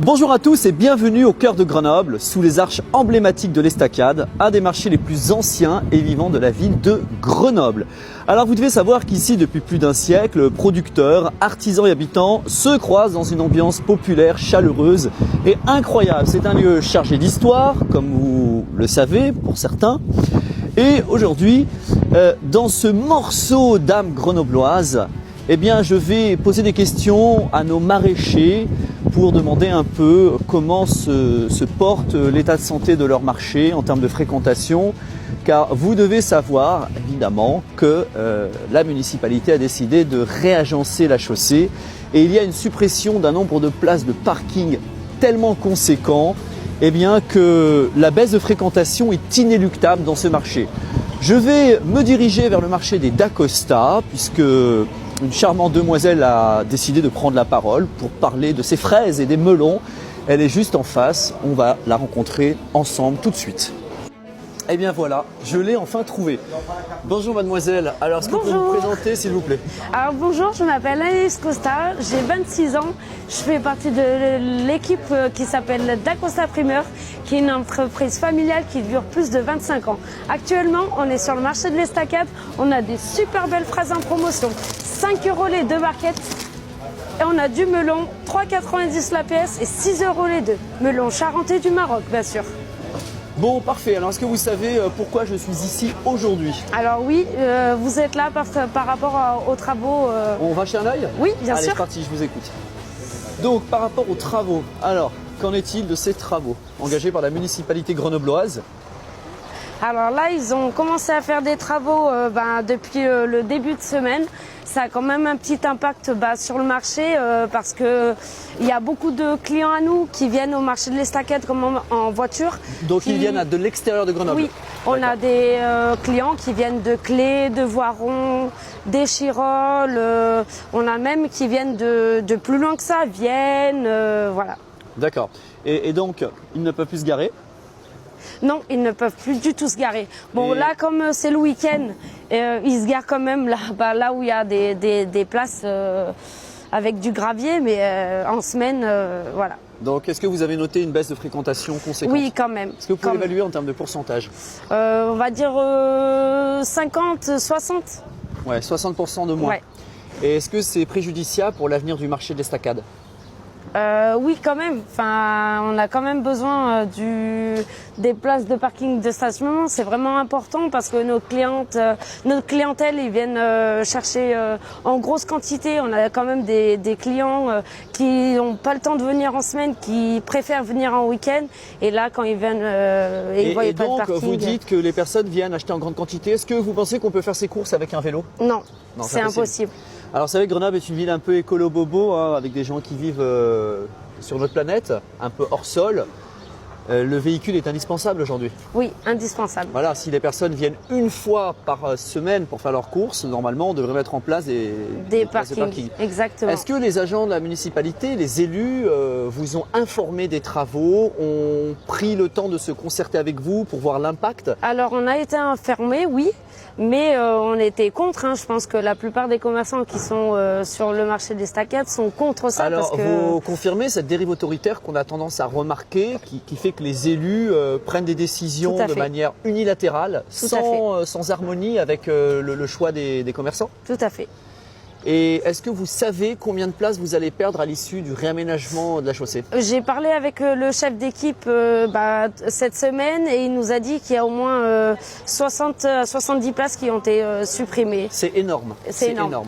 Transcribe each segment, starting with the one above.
Bonjour à tous et bienvenue au cœur de Grenoble, sous les arches emblématiques de l'Estacade, un des marchés les plus anciens et vivants de la ville de Grenoble. Alors vous devez savoir qu'ici, depuis plus d'un siècle, producteurs, artisans et habitants se croisent dans une ambiance populaire, chaleureuse et incroyable. C'est un lieu chargé d'histoire, comme vous le savez pour certains. Et aujourd'hui, dans ce morceau d'âme grenobloise, eh bien, je vais poser des questions à nos maraîchers pour demander un peu comment se porte l'état de santé de leur marché en termes de fréquentation. Car vous devez savoir, évidemment, que la municipalité a décidé de réagencer la chaussée et il y a une suppression d'un nombre de places de parking tellement conséquent, eh bien, que la baisse de fréquentation est inéluctable dans ce marché. Je vais me diriger vers le marché des Dacosta, puisque une charmante demoiselle a décidé de prendre la parole pour parler de ses fraises et des melons. Elle est juste en face, on va la rencontrer ensemble tout de suite. Eh bien voilà, je l'ai enfin trouvée. Bonjour mademoiselle, alors est-ce que vous pouvez vous présenter s'il vous plaît? Alors bonjour, je m'appelle Alice Costa, j'ai 26 ans, je fais partie de l'équipe qui s'appelle Dacosta Primeur, qui est une entreprise familiale qui dure plus de 25 ans. Actuellement, on est sur le marché de l'Estacade, on a des super belles fraises en promotion, 5 € les deux barquettes. Et on a du melon, 3,90 la pièce et 6 € les deux. Melon charentais du Maroc, bien sûr. Bon, parfait. Alors, est-ce que vous savez pourquoi je suis ici aujourd'hui? Alors oui, vous êtes là par rapport aux travaux. On va jeter un œil? Oui, bien Allez, sûr. c'est parti, je vous écoute. Donc, par rapport aux travaux, alors, qu'en est-il de ces travaux engagés par la municipalité grenobloise? Alors là, ils ont commencé à faire des travaux depuis le début de semaine. Ça a quand même un petit impact sur le marché parce que il y a beaucoup de clients à nous qui viennent au marché de l'Estacade comme en voiture. Donc ils viennent de l'extérieur de Grenoble? Oui, on a des clients qui viennent de Clé, de Voiron, d'Échirolles. On a même qui viennent de plus loin que ça, Vienne, voilà. D'accord. Et donc, ils ne peuvent plus se garer? Non, ils ne peuvent plus du tout se garer. Bon, là, comme c'est le week-end, ils se garent quand même là où il y a des places avec du gravier, mais en semaine, voilà. Donc, est-ce que vous avez noté une baisse de fréquentation conséquente? Oui, quand même. Est-ce que vous pouvez l'évaluer en termes de pourcentage? On va dire 50, 60. Ouais, 60% de moins. Ouais. Et est-ce que c'est préjudiciable pour l'avenir du marché de l'Estacade? Oui, quand même. Enfin, on a quand même besoin des places de parking de stationnement. C'est vraiment important parce que notre clientèle, ils viennent chercher en grosse quantité. On a quand même des clients qui n'ont pas le temps de venir en semaine, qui préfèrent venir en week-end. Et là, quand ils viennent, ils ne voient pas de parking. Donc, vous dites que les personnes viennent acheter en grande quantité. Est-ce que vous pensez qu'on peut faire ses courses avec un vélo? Non, Non, c'est impossible. Alors, vous savez, Grenoble est une ville un peu écolo-bobo, hein, avec des gens qui vivent sur notre planète, un peu hors sol. Le véhicule est indispensable aujourd'hui. Oui, indispensable. Voilà, si les personnes viennent une fois par semaine pour faire leurs courses, normalement, on devrait mettre en place des places de parking. Exactement. Est-ce que les agents de la municipalité, les élus, vous ont informé des travaux, ont pris le temps de se concerter avec vous pour voir l'impact? Alors, on a été informés, oui. Mais on était contre. Je pense que la plupart des commerçants qui sont sur le marché des Estacades sont contre ça. Alors, parce que... vous confirmez cette dérive autoritaire qu'on a tendance à remarquer, qui fait que les élus prennent des décisions de manière unilatérale, sans harmonie avec le choix des commerçants? Tout à fait. Et est-ce que vous savez combien de places vous allez perdre à l'issue du réaménagement de la chaussée? J'ai parlé avec le chef d'équipe cette semaine et il nous a dit qu'il y a au moins 60 à 70 places qui ont été supprimées. C'est énorme. C'est énorme.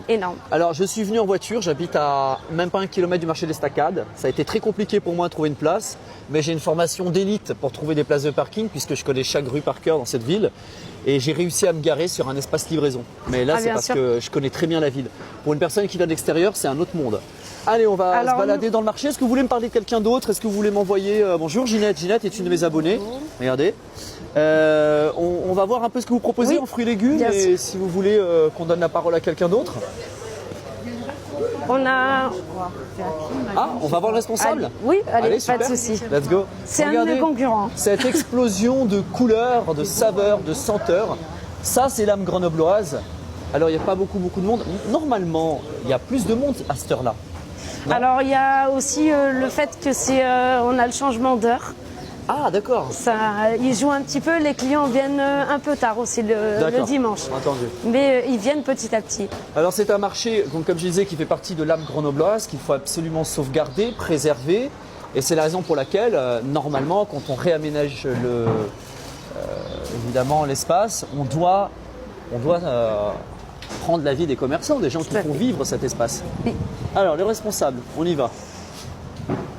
Alors je suis venu en voiture, j'habite à même pas 1 kilomètre du marché de l'Estacade. Ça a été très compliqué pour moi de trouver une place, mais j'ai une formation d'élite pour trouver des places de parking puisque je connais chaque rue par cœur dans cette ville. Et j'ai réussi à me garer sur un espace livraison. Mais là, c'est parce que je connais très bien la ville. Pour une personne qui vient de l'extérieur, c'est un autre monde. Allez, on va se balader dans le marché. Est-ce que vous voulez me parler de quelqu'un d'autre? Est-ce que vous voulez m'envoyer... Bonjour Ginette. Ginette est une de mes abonnées. Regardez. On va voir un peu ce que vous proposez en fruits et légumes. Et si vous voulez qu'on donne la parole à quelqu'un d'autre. On a... Ah, on va voir le responsable? Oui, allez super. pas de souci. Let's go. C'est un de mes concurrents. Cette explosion de couleurs, de saveurs, de senteurs, ça c'est l'âme grenobloise. Alors il n'y a pas beaucoup de monde. Normalement, il y a plus de monde à cette heure-là. Non. Alors il y a aussi le fait que on a le changement d'heure. Ah, d'accord. Ça, ils jouent un petit peu, les clients viennent un peu tard aussi le dimanche. Entendu. Mais ils viennent petit à petit. Alors c'est un marché, donc, comme je disais, qui fait partie de l'âme grenobloise, qu'il faut absolument sauvegarder, préserver. Et c'est la raison pour laquelle, normalement, quand on réaménage évidemment l'espace, on doit prendre l'avis des commerçants, des gens qui font vivre cet espace. Oui. Alors, le responsable, on y va.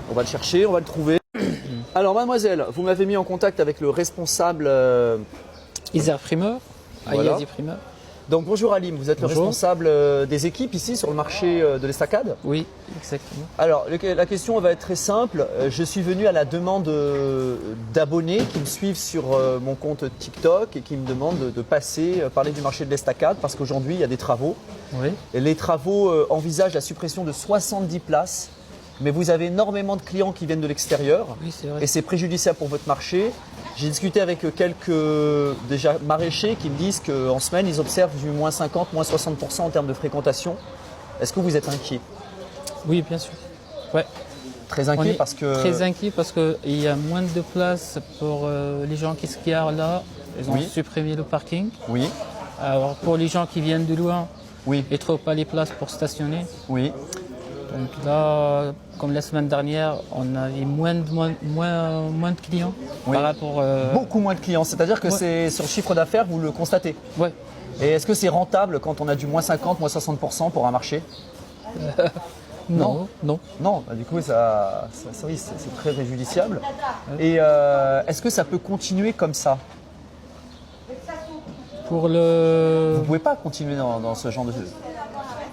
On va le chercher, on va le trouver. Alors, mademoiselle, vous m'avez mis en contact avec le responsable. Isère Primeur, Voilà. Ayazi Primeur. Donc, bonjour Alim, vous êtes le Bonjour. responsable des équipes ici sur le marché de l'Estacade. Oui, exactement. Alors, la question va être très simple. Je suis venu à la demande d'abonnés qui me suivent sur mon compte TikTok et qui me demandent de passer parler du marché de l'Estacade parce qu'aujourd'hui, il y a des travaux. Oui. Et les travaux envisagent la suppression de 70 places. Mais vous avez énormément de clients qui viennent de l'extérieur Oui, c'est vrai. et c'est préjudiciable pour votre marché. J'ai discuté avec quelques déjà maraîchers qui me disent qu'en semaine, ils observent du moins 50, moins 60% en termes de fréquentation. Est-ce que vous êtes inquiet? Oui, bien sûr. Ouais. Très On inquiet est parce que... très inquiet parce qu'il y a moins de place pour les gens qui se garent là. Ils ont Oui. supprimé le parking. Oui, Alors pour les gens qui viennent de loin, oui, ils ne trouvent pas les places pour stationner. oui. Donc là, comme la semaine dernière, on avait moins de clients Oui. par rapport. Beaucoup moins de clients. C'est-à-dire que Ouais. c'est sur le chiffre d'affaires, vous le constatez. Ouais. Et est-ce que c'est rentable quand on a du moins 50, moins 60% pour un marché? Non, non. Non, bah, du coup, oui, c'est très préjudiciable. Et est-ce que ça peut continuer comme ça? Pour le. Vous ne pouvez pas continuer dans ce genre de...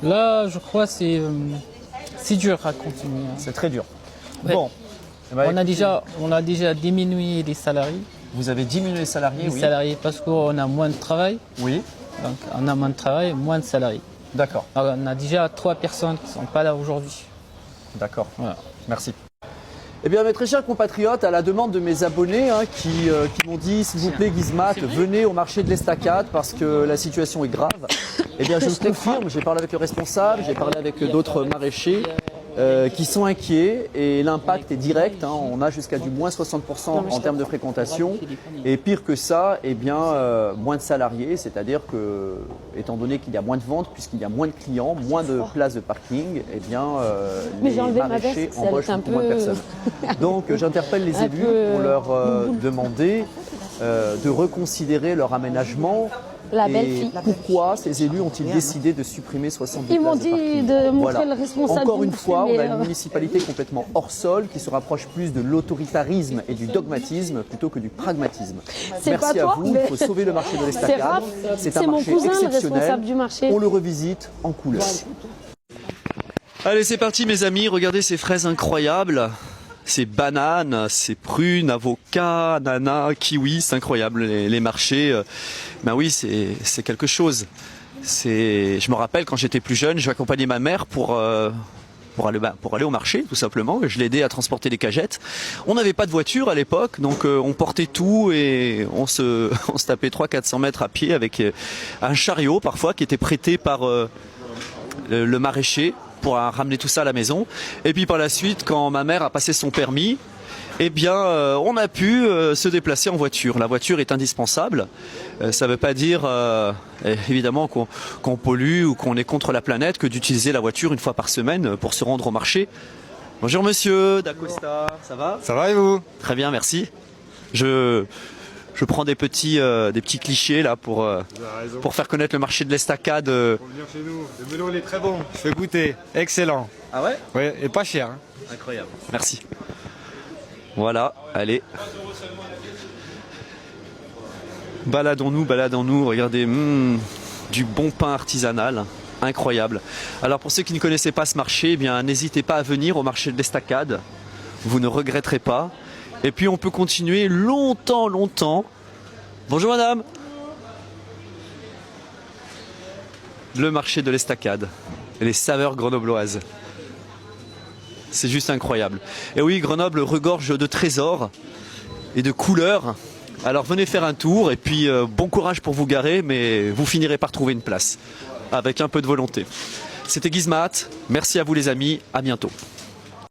Là, je crois que c'est dur à continuer. Hein. C'est très dur. Ouais. Bon. Eh ben, On a déjà diminué les salariés. Vous avez diminué les salariés, Les oui. salariés parce qu'on a moins de travail. Oui, Donc on a moins de travail, moins de salariés. d'accord, Alors, on a déjà 3 personnes qui ne sont pas là aujourd'hui. d'accord. Voilà. Merci. Eh bien, mes très chers compatriotes, à la demande de mes abonnés qui m'ont dit, s'il vous plaît, Gizmat, venez au marché de l'Estacade parce que la situation est grave. Eh bien, je le confirme, j'ai parlé avec le responsable, j'ai parlé avec d'autres maraîchers qui sont inquiets et l'impact est direct. Hein. On a jusqu'à du moins 60% en termes de fréquentation. Et pire que ça, eh bien, moins de salariés, c'est-à-dire que, étant donné qu'il y a moins de ventes, puisqu'il y a moins de clients, moins de places de parking, eh bien, Mais les j'ai enlevé ma maraîchers veste, elle embauchent est un beaucoup moins de peu- personnes. Donc j'interpelle les Un élus peu, pour leur demander de reconsidérer leur aménagement. La Et belle fille. pourquoi ces élus ont-ils décidé de supprimer 70 Ils m'ont places de dit parking? de montrer Voilà. le responsable. Encore une du fois, marché, on a mais, une municipalité complètement hors sol qui se rapproche plus de l'autoritarisme et du dogmatisme plutôt que du pragmatisme. C'est Merci pas à toi, vous, mais- il faut sauver le marché de C'est l'Estacade. Raph, C'est un c'est mon marché cousin, le exceptionnel. responsable du marché. On le revisite en couleur. Allez, c'est parti mes amis, regardez ces fraises incroyables. Ces bananes, ces prunes, avocats, ananas, kiwis, c'est incroyable. Les marchés, ben oui, c'est quelque chose. Je me rappelle quand j'étais plus jeune, j'accompagnais ma mère pour aller au marché, tout simplement. Je l'aidais à transporter les cagettes. On n'avait pas de voiture à l'époque, donc on portait tout et on se tapait 300-400 mètres à pied avec un chariot parfois qui était prêté par le maraîcher pour ramener tout ça à la maison. Et puis par la suite, quand ma mère a passé son permis, eh bien, on a pu se déplacer en voiture. La voiture est indispensable. Ça ne veut pas dire, évidemment, qu'on pollue ou qu'on est contre la planète que d'utiliser la voiture une fois par semaine pour se rendre au marché. Bonjour monsieur d'Acosta, ça va? Ça va et vous? Très bien, merci. Je prends des petits clichés là pour faire connaître le marché de l'Estacade. Pour venir chez nous. Le melon il est très bon. Je fais goûter. Excellent. Ah ouais? Oui, et pas cher. Hein. Incroyable. Merci. Voilà, allez. Baladons-nous, regardez, du bon pain artisanal, incroyable. Alors pour ceux qui ne connaissaient pas ce marché, eh bien n'hésitez pas à venir au marché de l'Estacade, vous ne regretterez pas. Et puis on peut continuer longtemps. Bonjour madame. Le marché de l'Estacade, les saveurs grenobloises. C'est juste incroyable. Et oui, Grenoble regorge de trésors et de couleurs. Alors venez faire un tour et puis bon courage pour vous garer, mais vous finirez par trouver une place avec un peu de volonté. C'était Gizmat. Merci à vous les amis. À bientôt.